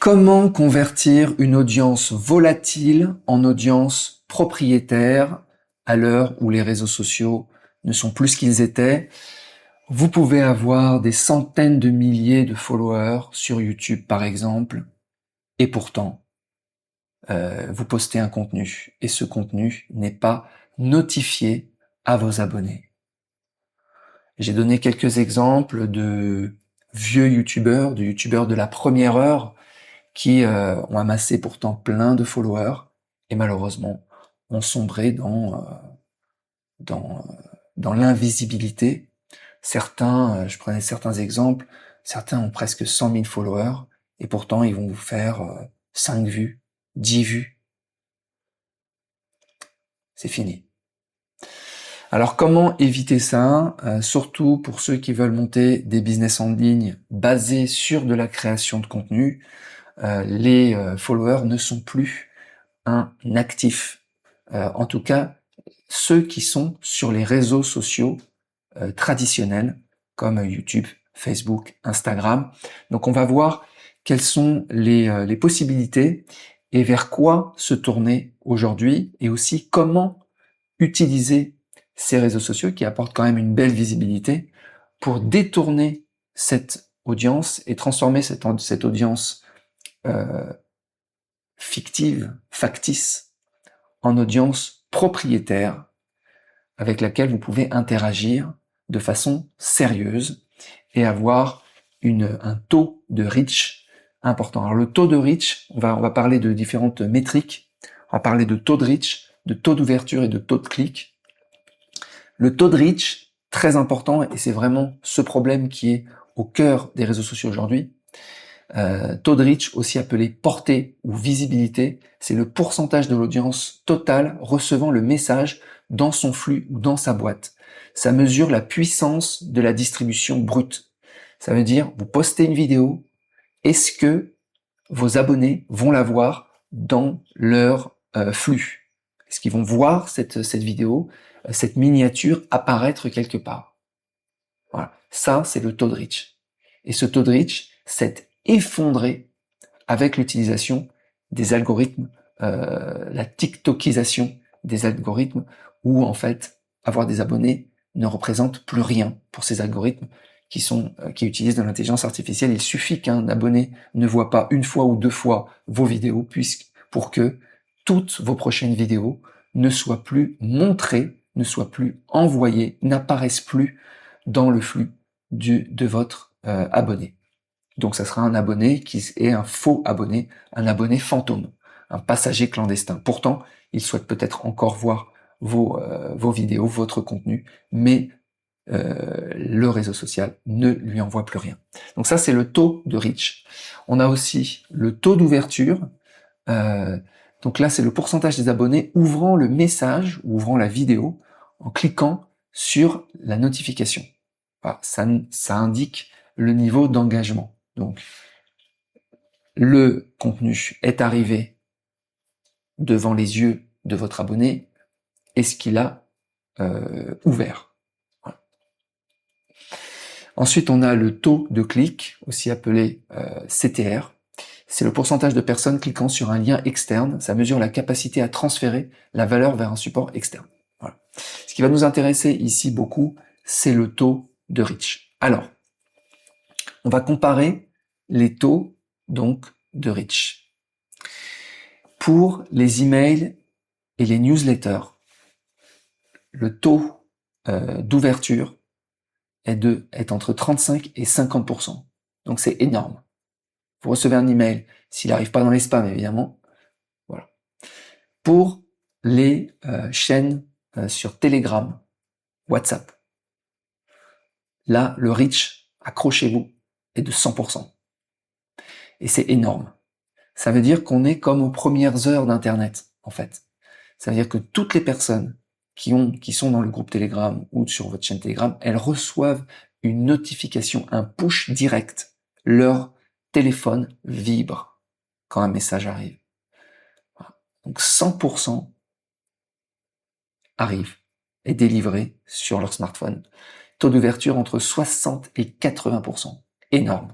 Comment convertir une audience volatile en audience propriétaire à l'heure où les réseaux sociaux ne sont plus ce qu'ils étaient? Vous pouvez avoir des centaines de milliers de followers sur YouTube par exemple, et pourtant, vous postez un contenu, et ce contenu n'est pas notifié à vos abonnés. J'ai donné quelques exemples de vieux youtubeurs, de youtubeurs de la première heure, qui ont amassé pourtant plein de followers et malheureusement ont sombré dans, dans l'invisibilité. Certains, je prenais certains exemples, certains ont presque 100 000 followers et pourtant ils vont vous faire 5 vues, 10 vues. C'est fini. Alors comment éviter ça, surtout pour ceux qui veulent monter des business en ligne basés sur de la création de contenu. Les followers ne sont plus un actif. En tout cas, ceux qui sont sur les réseaux sociaux traditionnels comme YouTube, Facebook, Instagram. Donc on va voir quelles sont les possibilités et vers quoi se tourner aujourd'hui et aussi comment utiliser ces réseaux sociaux qui apportent quand même une belle visibilité pour détourner cette audience et transformer cette audience fictive, factice, en audience propriétaire avec laquelle vous pouvez interagir de façon sérieuse et avoir un taux de reach important. Alors le taux de reach, on va parler de différentes métriques. On va parler de taux de reach, de taux d'ouverture et de taux de clic. Le taux de reach, très important, et c'est vraiment ce problème qui est au cœur des réseaux sociaux aujourd'hui. Taux de reach, aussi appelé portée ou visibilité, c'est le pourcentage de l'audience totale recevant le message dans son flux ou dans sa boîte. Ça mesure la puissance de la distribution brute. Ça veut dire, vous postez une vidéo, est-ce que vos abonnés vont la voir dans leur flux? Est-ce qu'ils vont voir cette vidéo, cette miniature apparaître quelque part? Voilà, ça c'est le taux de reach. Et ce taux de reach s'est effondré avec l'utilisation des algorithmes, la TikTokisation des algorithmes, où en fait avoir des abonnés ne représente plus rien pour ces algorithmes qui utilisent de l'intelligence artificielle. Il suffit qu'un abonné ne voit pas une fois ou deux fois vos vidéos, pour que toutes vos prochaines vidéos ne soient plus montrées, ne soient plus envoyées, n'apparaissent plus dans le flux de votre abonné. Donc ça sera un abonné qui est un faux abonné, un abonné fantôme, un passager clandestin. Pourtant, il souhaite peut-être encore voir vos vidéos, votre contenu, mais le réseau social ne lui envoie plus rien. Donc ça, c'est le taux de reach. On a aussi le taux d'ouverture. Donc là, c'est le pourcentage des abonnés ouvrant le message, ou ouvrant la vidéo, en cliquant sur la notification. Voilà, ça indique le niveau d'engagement. Donc, le contenu est arrivé devant les yeux de votre abonné. Est-ce qu'il a ouvert? Voilà. Ensuite, on a le taux de clic, aussi appelé CTR. C'est le pourcentage de personnes cliquant sur un lien externe. Ça mesure la capacité à transférer la valeur vers un support externe. Voilà. Ce qui va nous intéresser ici beaucoup, c'est le taux de reach. Alors, on va comparer les taux donc de reach. Pour les emails et les newsletters, le taux d'ouverture est entre 35 et 50%. Donc c'est énorme. Vous recevez un email, s'il n'arrive pas dans les spams évidemment. Voilà. Pour les chaînes sur Telegram, WhatsApp, là le reach, accrochez-vous, est de 100%. Et c'est énorme. Ça veut dire qu'on est comme aux premières heures d'Internet, en fait. Ça veut dire que toutes les personnes qui sont dans le groupe Telegram ou sur votre chaîne Telegram, elles reçoivent une notification, un push direct. Leur téléphone vibre quand un message arrive. Voilà. Donc 100% arrive, est délivré sur leur smartphone. Taux d'ouverture entre 60 et 80%. Énorme.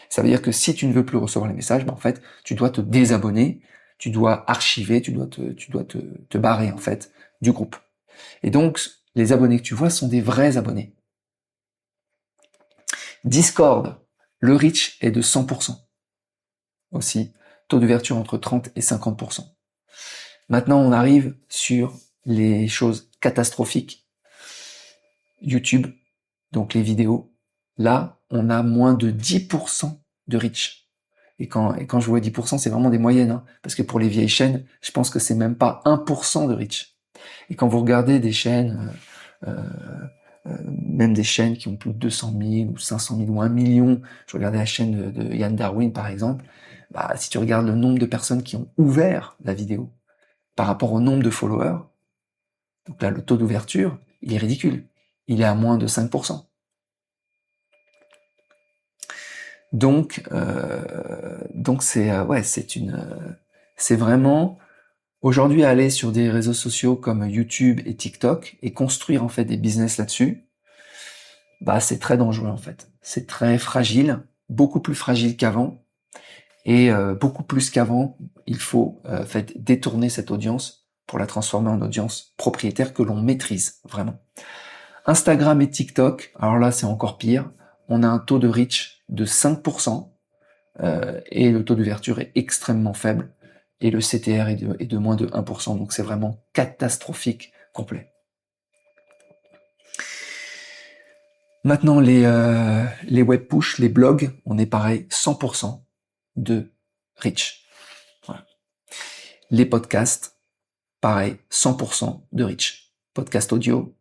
Ça veut dire que si tu ne veux plus recevoir les messages, en fait, tu dois te désabonner, tu dois archiver, tu dois te barrer, en fait, du groupe. Et donc, les abonnés que tu vois sont des vrais abonnés. Discord, le reach est de 100%. Aussi, taux d'ouverture entre 30 et 50%. Maintenant, on arrive sur les choses catastrophiques. YouTube, donc les vidéos, là, on a moins de 10% de reach. Et quand je vois 10%, c'est vraiment des moyennes, hein, parce que pour les vieilles chaînes, je pense que c'est même pas 1% de reach. Et quand vous regardez des chaînes, même des chaînes qui ont plus de 200 000 ou 500 000 ou 1 million, je regardais la chaîne de Yann Darwin par exemple, bah, si tu regardes le nombre de personnes qui ont ouvert la vidéo par rapport au nombre de followers, donc là le taux d'ouverture, il est ridicule. Il est à moins de 5%. Donc c'est vraiment aujourd'hui aller sur des réseaux sociaux comme YouTube et TikTok et construire en fait des business là-dessus. Bah c'est très dangereux en fait. C'est très fragile, beaucoup plus fragile qu'avant et beaucoup plus qu'avant, il faut fait détourner cette audience pour la transformer en audience propriétaire que l'on maîtrise vraiment. Instagram et TikTok, alors là c'est encore pire. On a un taux de reach de 5%. Et le taux d'ouverture est extrêmement faible et le CTR est de moins de 1%, donc c'est vraiment catastrophique complet. Maintenant les web push, les blogs, on est pareil, 100% de reach. Voilà. Les podcasts, pareil, 100% de reach. Podcast audio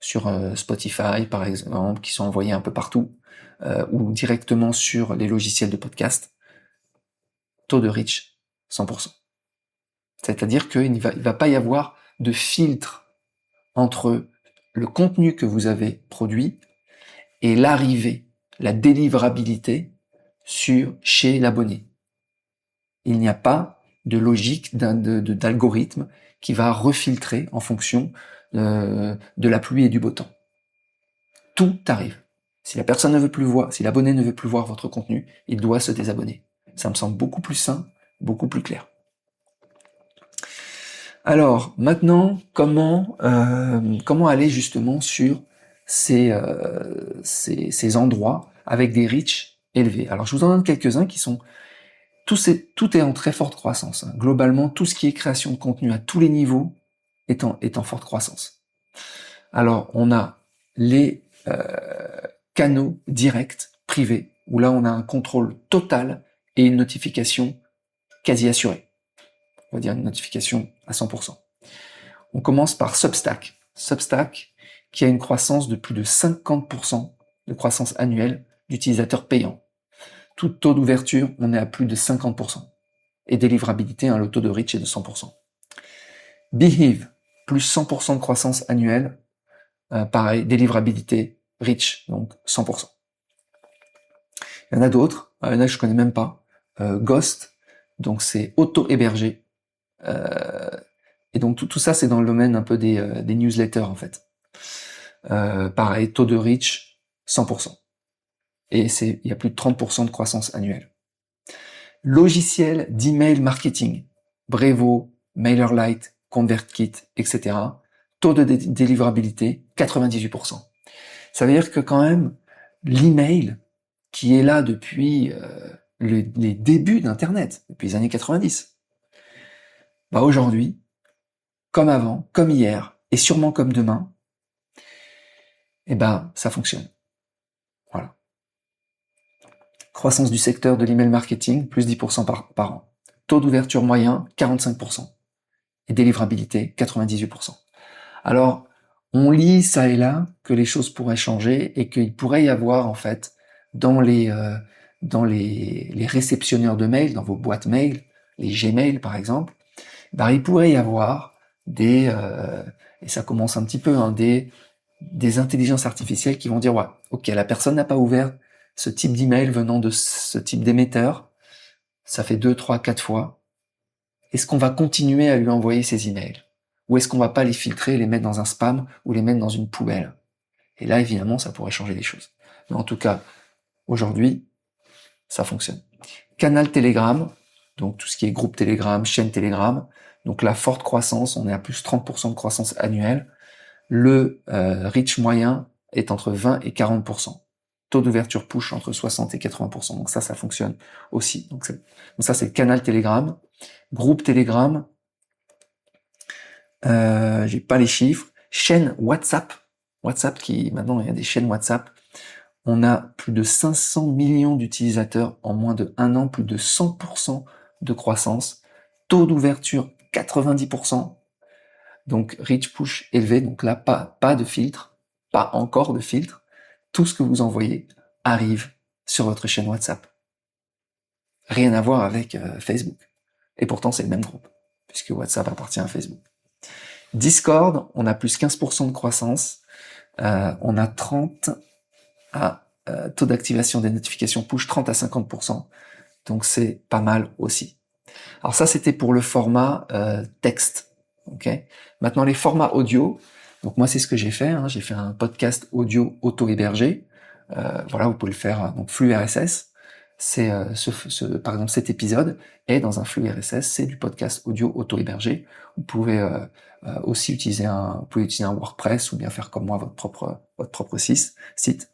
sur Spotify par exemple, qui sont envoyés un peu partout, ou directement sur les logiciels de podcast. Taux de reach, 100%. C'est-à-dire qu'il ne va pas y avoir de filtre entre le contenu que vous avez produit et l'arrivée, la délivrabilité chez l'abonné. Il n'y a pas de logique d'algorithme qui va refiltrer en fonction de la pluie et du beau temps. Tout arrive. Si la personne ne veut plus voir, si l'abonné ne veut plus voir votre contenu, il doit se désabonner. Ça me semble beaucoup plus sain, beaucoup plus clair. Alors maintenant, comment aller justement sur ces endroits avec des reach élevés? Alors je vous en donne quelques-uns qui sont tout est en très forte croissance. Hein. Globalement, tout ce qui est création de contenu à tous les niveaux est en forte croissance. Alors on a les canaux directs privés où là on a un contrôle total et une notification quasi assurée. On va dire une notification à 100%. On commence par Substack. Substack, qui a une croissance de plus de 50% de croissance annuelle d'utilisateurs payants. Tout taux d'ouverture, on est à plus de 50%. Et délivrabilité, le taux de reach est de 100%. Behave, plus 100% de croissance annuelle. Pareil, délivrabilité, reach, donc 100%. Il y en a d'autres, il y en a que je connais même pas. Ghost, donc c'est auto-hébergé. Et donc tout ça, c'est dans le domaine un peu des newsletters en fait. Pareil, taux de reach, 100%. Et il y a plus de 30% de croissance annuelle. Logiciel d'email marketing, Brevo, MailerLite, ConvertKit, etc. Taux de délivrabilité, 98%. Ça veut dire que quand même, l'email, qui est là depuis les débuts d'Internet, depuis les années 90, bah aujourd'hui, comme avant, comme hier, et sûrement comme demain, eh ben, ça fonctionne. Voilà. Croissance du secteur de l'email marketing, plus 10% par an. Taux d'ouverture moyen, 45%. Et délivrabilité, 98%. Alors, on lit ça et là que les choses pourraient changer et qu'il pourrait y avoir, en fait, dans les réceptionneurs de mails, dans vos boîtes mail, les Gmail par exemple, bah, il pourrait y avoir et ça commence un petit peu, hein, des intelligences artificielles qui vont dire, ouais, ok, la personne n'a pas ouvert ce type d'email venant de ce type d'émetteur, ça fait 2, 3, 4 fois. Est-ce qu'on va continuer à lui envoyer ces emails? Ou est-ce qu'on va pas les filtrer, les mettre dans un spam ou les mettre dans une poubelle? Et là, évidemment, ça pourrait changer les choses. Mais en tout cas, aujourd'hui, ça fonctionne. Canal Telegram, donc tout ce qui est groupe Telegram, chaîne Telegram, donc la forte croissance, on est à plus 30% de croissance annuelle. Le reach moyen est entre 20 et 40%. Taux d'ouverture push entre 60 et 80%. Donc ça fonctionne aussi. Donc ça, c'est le canal Telegram. Groupe Telegram, j'ai pas les chiffres. Chaîne WhatsApp. WhatsApp maintenant, il y a des chaînes WhatsApp. On a plus de 500 millions d'utilisateurs en moins de 1 an, plus de 100% de croissance. Taux d'ouverture 90%. Donc reach push élevé. Donc là, pas de filtre, pas encore de filtre. Tout ce que vous envoyez arrive sur votre chaîne WhatsApp. Rien à voir avec Facebook. Et pourtant, c'est le même groupe, puisque WhatsApp appartient à Facebook. Discord, on a plus 15% de croissance. On a 30 à taux d'activation des notifications push 30 à 50%. Donc c'est pas mal aussi. Alors ça, c'était pour le format texte. Okay. Maintenant, les formats audio. Donc moi, c'est ce que j'ai fait. J'ai fait un podcast audio auto-hébergé. Voilà, vous pouvez le faire. Donc flux RSS. C'est par exemple cet épisode est dans un flux RSS. C'est du podcast audio auto-hébergé. Vous pouvez aussi utiliser un WordPress ou bien faire comme moi votre propre site.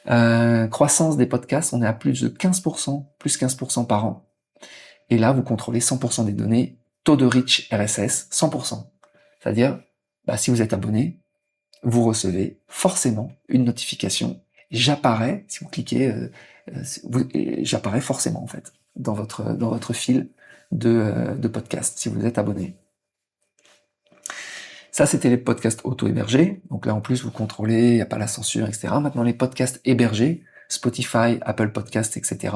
Croissance des podcasts, on est à plus de 15%, plus 15% par an. Et là, vous contrôlez 100% des données, taux de reach RSS, 100%. C'est-à-dire, si vous êtes abonné, vous recevez forcément une notification. J'apparais, si vous cliquez, j'apparais forcément en fait dans votre fil de podcast si vous êtes abonné. Ça, c'était les podcasts auto-hébergés. Donc là, en plus, vous contrôlez, il n'y a pas la censure, etc. Maintenant, les podcasts hébergés, Spotify, Apple Podcasts, etc.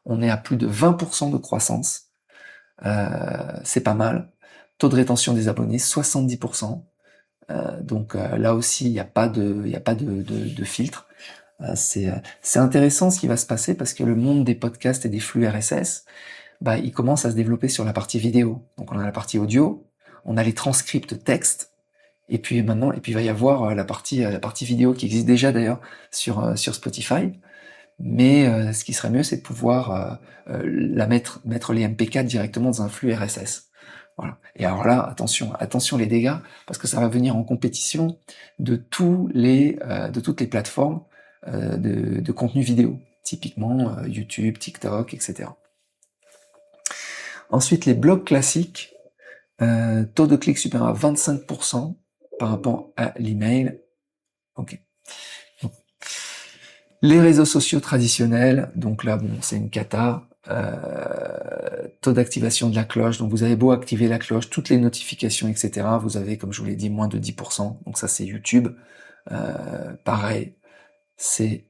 On est à plus de 20% de croissance. C'est pas mal. Taux de rétention des abonnés, 70%. Donc là aussi, il n'y a pas de filtre. C'est intéressant ce qui va se passer parce que le monde des podcasts et des flux RSS, il commence à se développer sur la partie vidéo. Donc on a la partie audio, on a les transcripts texte, et puis il va y avoir la partie vidéo qui existe déjà d'ailleurs sur Spotify. Mais ce qui serait mieux, c'est de pouvoir mettre les MP4 directement dans un flux RSS. Voilà. Et alors là, attention les dégâts, parce que ça va venir en compétition de toutes les plateformes de contenu vidéo, typiquement YouTube, TikTok, etc. Ensuite, les blogs classiques, taux de clic supérieur à 25% par rapport à l'email. Ok. Les réseaux sociaux traditionnels, donc là, c'est une cata. Taux d'activation de la cloche, donc vous avez beau activer la cloche, toutes les notifications, etc. Vous avez, comme je vous l'ai dit, moins de 10%. Donc ça, c'est YouTube. Pareil, c'est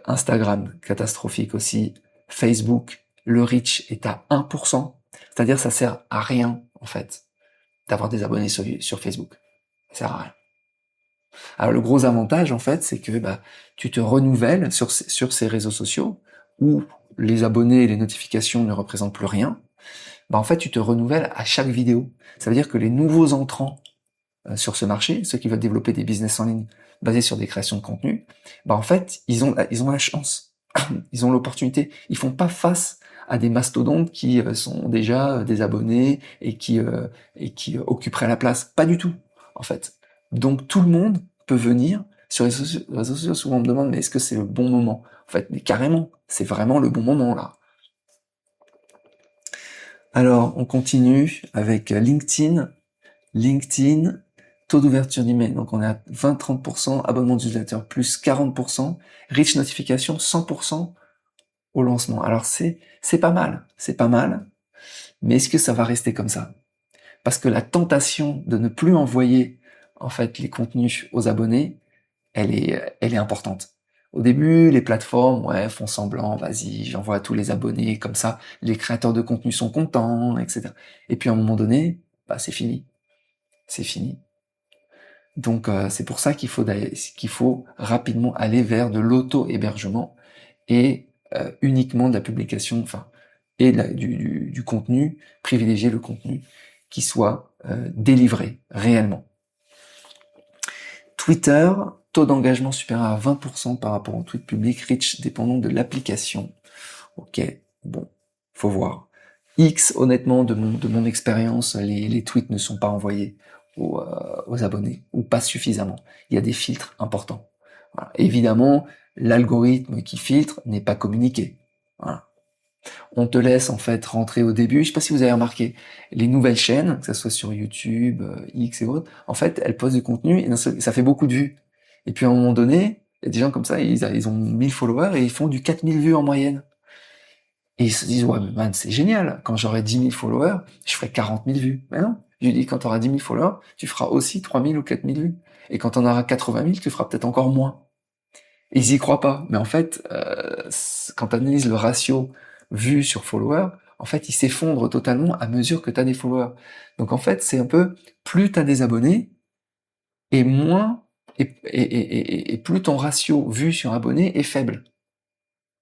Instagram, catastrophique aussi. Facebook, le reach est à 1%. C'est-à-dire, ça sert à rien, en fait, d'avoir des abonnés sur Facebook. Ça sert à rien. Alors le gros avantage en fait, c'est que tu te renouvelles sur ces réseaux sociaux où les abonnés et les notifications ne représentent plus rien. En fait, tu te renouvelles à chaque vidéo. Ça veut dire que les nouveaux entrants sur ce marché, ceux qui veulent développer des business en ligne basés sur des créations de contenu, en fait, ils ont la chance, ils ont l'opportunité. Ils font pas face à des mastodontes qui sont déjà des abonnés et qui occuperaient la place. Pas du tout, en fait. Donc tout le monde peut venir sur les réseaux sociaux. Souvent on me demande mais est-ce que c'est le bon moment? En fait, mais carrément, c'est vraiment le bon moment là. Alors on continue avec LinkedIn. LinkedIn, taux d'ouverture d'email. Donc on est à 20-30%, abonnement d'utilisateurs plus 40%, reach notification 100% au lancement. Alors c'est pas mal, mais est-ce que ça va rester comme ça? Parce que la tentation de ne plus envoyer en fait les contenus aux abonnés, elle est importante. Au début, les plateformes, font semblant, vas-y, j'envoie à tous les abonnés, comme ça, les créateurs de contenu sont contents, etc. Et puis à un moment donné, c'est fini. C'est fini. Donc c'est pour ça qu'il faut rapidement aller vers de l'auto-hébergement et uniquement de la publication, et du contenu, privilégier le contenu qui soit délivré réellement. Twitter, taux d'engagement supérieur à 20% par rapport au tweet public, reach dépendant de l'application. Ok, bon, faut voir. X, honnêtement, de mon expérience, les tweets ne sont pas envoyés aux abonnés, ou pas suffisamment. Il y a des filtres importants. Voilà. Évidemment, l'algorithme qui filtre n'est pas communiqué. Voilà. On te laisse en fait rentrer au début. Je sais pas si vous avez remarqué, les nouvelles chaînes, que ce soit sur YouTube, X et autres, en fait, elles postent du contenu et ça fait beaucoup de vues. Et puis à un moment donné, il y a des gens comme ça, ils ont 1000 followers et ils font du 4000 vues en moyenne. Et ils se disent, ouais, mais man, c'est génial. Quand j'aurai 10 000 followers, je ferai 40 000 vues. Mais non. Je lui dis, quand tu auras 10 000 followers, tu feras aussi 3 000 ou 4 000 vues. Et quand on aura 80 000, tu feras peut-être encore moins. Et ils y croient pas. Mais en fait, quand tu analyses le ratio vues sur followers, en fait, il s'effondre totalement à mesure que tu as des followers. Donc en fait, c'est un peu, plus tu as des abonnés, et moins, et plus ton ratio vues sur abonnés est faible.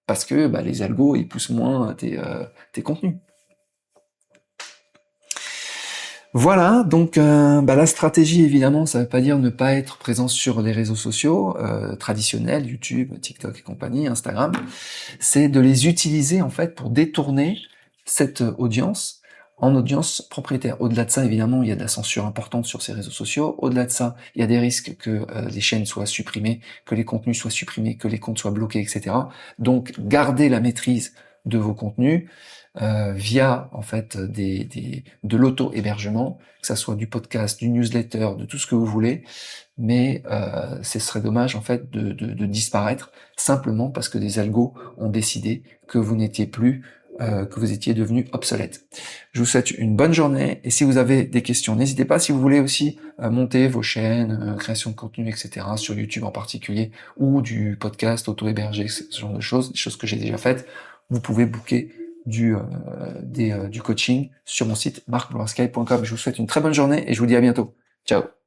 Parce que bah, les algos, ils poussent moins tes contenus. Voilà, donc bah, la stratégie, évidemment, ça veut pas dire ne pas être présent sur les réseaux sociaux traditionnels, YouTube, TikTok et compagnie, Instagram. C'est de les utiliser en fait pour détourner cette audience en audience propriétaire. Au-delà de ça, évidemment, il y a de la censure importante sur ces réseaux sociaux. Au-delà de ça, il y a des risques que les chaînes soient supprimées, que les contenus soient supprimés, que les comptes soient bloqués, etc. Donc, gardez la maîtrise de vos contenus via en fait de l'auto-hébergement, que ça soit du podcast, du newsletter, de tout ce que vous voulez, mais ce serait dommage en fait de disparaître simplement parce que des algos ont décidé que vous n'étiez plus que vous étiez devenu obsolète. Je vous souhaite une bonne journée et si vous avez des questions, n'hésitez pas. Si vous voulez aussi monter vos chaînes, création de contenu, etc. sur YouTube en particulier ou du podcast auto-hébergé, ce genre de choses, des choses que j'ai déjà faites, vous pouvez booker du coaching sur mon site marcbloirsky.com. Je vous souhaite une très bonne journée et je vous dis à bientôt. Ciao.